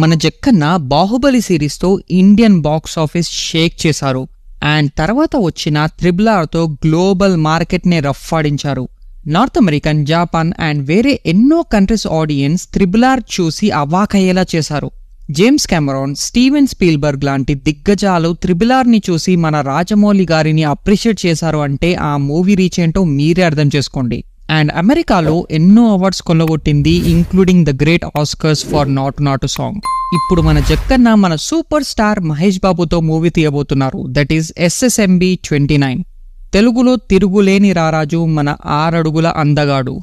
మన జక్కన్న బాహుబలి సిరీస్ తో Indian box office Sheikh చేశారు అండ్ తర్వాత వచ్చిన RRR తో గ్లోబల్ మార్కెట్ ని రఫ్ఫాడించారు. నార్త్ అమెరికన్, జపాన్ అండ్ వేరే ఎన్నో కంట్రీస్ ఆడియన్స్ RRR చూసి అవాకయ్యేలా చేశారు. జేమ్స్ కెమెరాన్, స్టీవెన్ స్పీల్బర్గ్ లాంటి దిగ్గజాలు RRR ని చూసి మన రాజమౌళి గారిని అప్రిషియేట్ చేశారు అంటే ఆ మూవీ రీచ్ ఏంటో మీరే అర్థం చేసుకోండి. అండ్ అమెరికాలో ఎన్నో అవార్డ్స్ కొల్లగొట్టింది, including the great Oscars for Naatu Naatu song. ఇప్పుడు మన జక్కన్న మన సూపర్ స్టార్ మహేష్ బాబుతో మూవీ తీయబోతున్నారు, దట్ ఈస్ SSMB 29. తెలుగులో తిరుగులేని రారాజు మన 6 అడుగుల అందగాడు.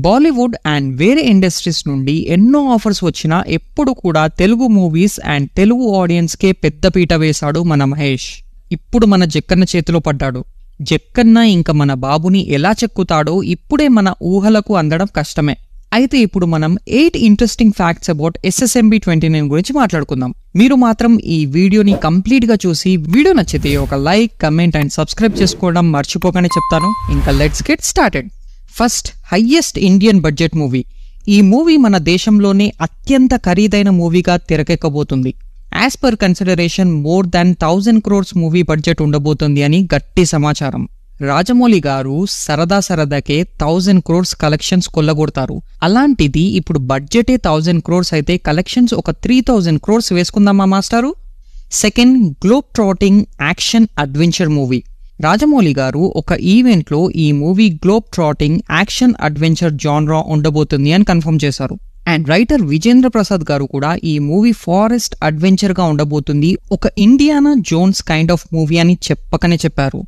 బాలీవుడ్ అండ్ వేరే ఇండస్ట్రీస్ నుండి ఎన్నో ఆఫర్స్ వచ్చినా ఎప్పుడు కూడా తెలుగు మూవీస్ అండ్ తెలుగు ఆడియన్స్కే పెద్దపీట వేశాడు మన మహేష్. ఇప్పుడు మన జక్కన్న చేతిలో పడ్డాడు. జక్కన్న ఇంకా మన బాబుని ఎలా చెక్కుతాడో ఇప్పుడే మన ఊహలకు అందడం కష్టమే. అయితే ఇప్పుడు మనం 8 ఇంట్రెస్టింగ్ ఫ్యాక్ట్స్ అబౌట్ SSMB 29 గురించి మాట్లాడుకుందాం. మీరు మాత్రం ఈ వీడియోని కంప్లీట్ గా చూసి వీడియో నచ్చితే ఒక లైక్, కమెంట్ అండ్ సబ్స్క్రైబ్ చేసుకోవడం మర్చిపోకనే చెప్తాను. ఇంకా let's get started. First, highest Indian budget movie. ఈ మూవీ మన దేశంలోనే అత్యంత ఖరీదైన మూవీగా తెరకెక్కబోతుంది. As per consideration more than 1000 crores movie budget ఉండబోతుంది అని గట్టి సమాచారం. రాజమౌళి గారు సరదాకే 1000 crores కలెక్షన్స్ కొల్లగొడతారు. అలాంటిది ఇప్పుడు బడ్జెటే 1000 crores అయితే కలెక్షన్స్ ఒక 3000 crores వేసుకుందామా మాస్టారు? Second, globe trotting action adventure movie. Rajamouli గారు ఒక ఈవెంట్లో ఈ movie globe trotting action adventure genre ఉండబోతుంది అని కన్ఫర్మ్ చేశారు. అండ్ రైటర్ విజేంద్ర ప్రసాద్ గారు కూడా ఈ మూవీ ఫారెస్ట్ అడ్వెంచర్ గా ఉండబోతుంది, ఒక Indiana Jones kind of movie అని చెప్పకనే చెప్పారు.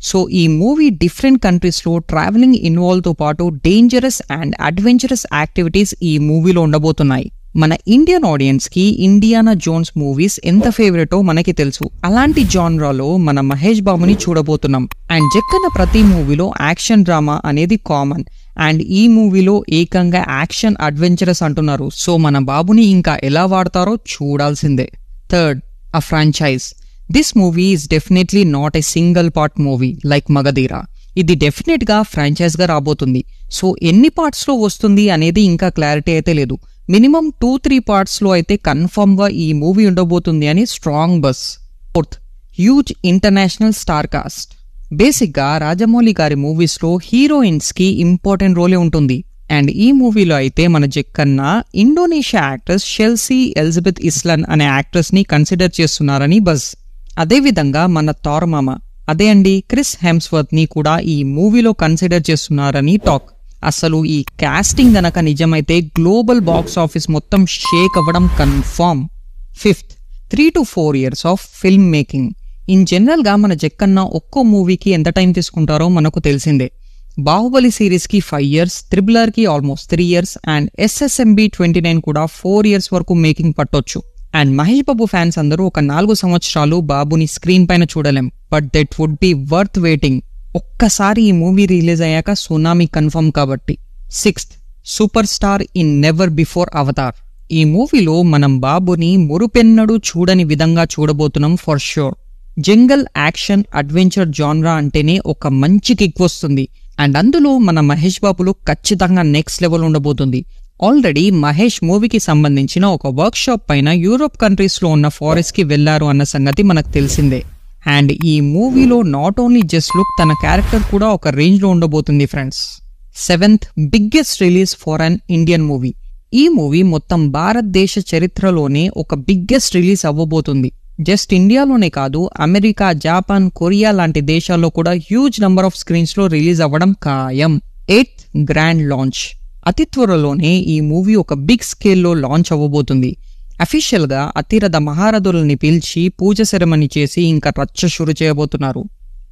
సో ఈ మూవీ డిఫరెంట్ కంట్రీస్ లో ట్రావెలింగ్ ఇన్వాల్వ్ తో పాటు డేంజరస్ అండ్ అడ్వెంచరస్ యాక్టివిటీస్ ఈ మూవీలో ఉండబోతున్నాయి. మన ఇండియన్ ఆడియన్స్ కి ఇండియానా జోన్స్ మూవీస్ ఎంత ఫేవరెటో మనకి తెలుసు. అలాంటి జాన్రాలో మన మహేష్ బాబుని చూడబోతున్నాం. అండ్ జక్కన్న ప్రతి మూవీలో యాక్షన్ డ్రామా అనేది కామన్, అండ్ ఈ మూవీలో ఏకంగా యాక్షన్ అడ్వెంచరస్ అంటున్నారు. సో మన బాబుని ఇంకా ఎలా వాడతారో చూడాల్సిందే. Third, a franchise. This movie is definitely not a single part movie like Magadheera. ఇది డెఫినెట్ గా ఫ్రాంచైజ్ గా రాబోతుంది. సో ఎన్ని పార్ట్స్ లో వస్తుంది అనేది ఇంకా క్లారిటీ అయితే లేదు. మినిమం 2-3 parts లో అయితే కన్ఫర్మ్ గా ఈ మూవీ ఉండబోతుంది అని strong bus. Fourth, huge international star cast. Basic గా రాజమౌళి గారి మూవీస్ లో హీరోయిన్స్ కి ఇంపార్టెంట్ రోలే ఉంటుంది. అండ్ ఈ మూవీలో అయితే మన జక్కన్న ఇండోనేషియా యాక్ట్రెస్ షెల్సీ ఎలిజబెత్ ఇస్లన్ అనే యాక్ట్రెస్ ని కన్సిడర్ చేస్తున్నారని బస్. అదేవిధంగా మన థార్ మామ, అదే అండి క్రిస్ హెమ్స్వర్త్ ని కూడా ఈ మూవీలో కన్సిడర్ చేస్తున్నారని టాక్. అసలు ఈ కాస్టింగ్ గనక నిజమైతే గ్లోబల్ బాక్స్ ఆఫీస్ మొత్తం షేక్ అవ్వడం confirm. Fifth, 3 to 4 years of film making. In general గా మన జక్కన్న ఒక్కో మూవీకి ఎంత టైం తీసుకుంటారో మనకు తెలిసిందే. బాహుబలి సిరీస్ కి 5 years, RRR కి ఆల్మోస్ట్ 3 years అండ్ SSMB 29 కూడా 4 years వరకు మేకింగ్ పట్టొచ్చు. అండ్ మహేష్ బాబు ఫ్యాన్స్ అందరూ ఒక 4 సంవత్సరాలు బాబుని స్క్రీన్ పైన చూడలేం, but that would be worth waiting. ఒక్కసారి ఈ మూవీ రిలీజ్ అయ్యాక సునామీ కన్ఫర్మ్ కాబట్టి. Sixth, superstar in never before avatar. ఈ మూవీలో మనం బాబుని మురుపెన్నడూ చూడని విధంగా చూడబోతున్నాం for sure. Jungle action adventure genre అంటేనే ఒక మంచి కిక్ వస్తుంది. అండ్ అందులో మన మహేష్ బాబులో ఖచ్చితంగా నెక్స్ట్ లెవెల్ ఉండబోతుంది. ఆల్రెడీ మహేష్ మూవీకి సంబంధించిన ఒక వర్క్ షాప్ పైన యూరోప్ కంట్రీస్ లో ఉన్న ఫారెస్ట్ కి వెళ్లారు అన్న సంగతి మనకు తెలిసిందే. అండ్ ఈ మూవీలో నాట్ ఓన్లీ జస్ట్ లుక్, తన క్యారెక్టర్ కూడా ఒక రేంజ్ లో ఉండబోతుంది friends. Seventh, biggest release for an Indian movie. ఈ మూవీ మొత్తం భారతదేశ చరిత్రలోనే ఒక బిగ్గెస్ట్ రిలీజ్ అవ్వబోతుంది. జస్ట్ ఇండియాలోనే కాదు, అమెరికా, జపాన్, కొరియా లాంటి దేశాల్లో కూడా హ్యూజ్ నంబర్ ఆఫ్ స్క్రీన్స్ లో రిలీజ్ అవ్వడం ఖాయం. Eighth, grand launch. అతి త్వరలోనే ఈ మూవీ ఒక బిగ్ స్కేల్లో లాంచ్ అవ్వబోతుంది. అఫీషియల్ గా అతిరథ మహారథులని పిలిచి పూజ సెరమనీ చేసి ఇంకా రచ్చ షురు చేయబోతున్నారు.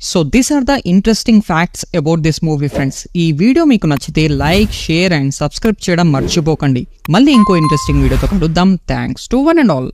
So these are the interesting facts about this movie friends. ఈ వీడియో మీకు నచ్చితే లైక్, షేర్ అండ్ సబ్స్క్రైబ్ చేయడం మర్చిపోకండి. మళ్ళీ ఇంకో ఇంట్రెస్టింగ్ వీడియోతో కలుద్దాం. Thanks to one and all.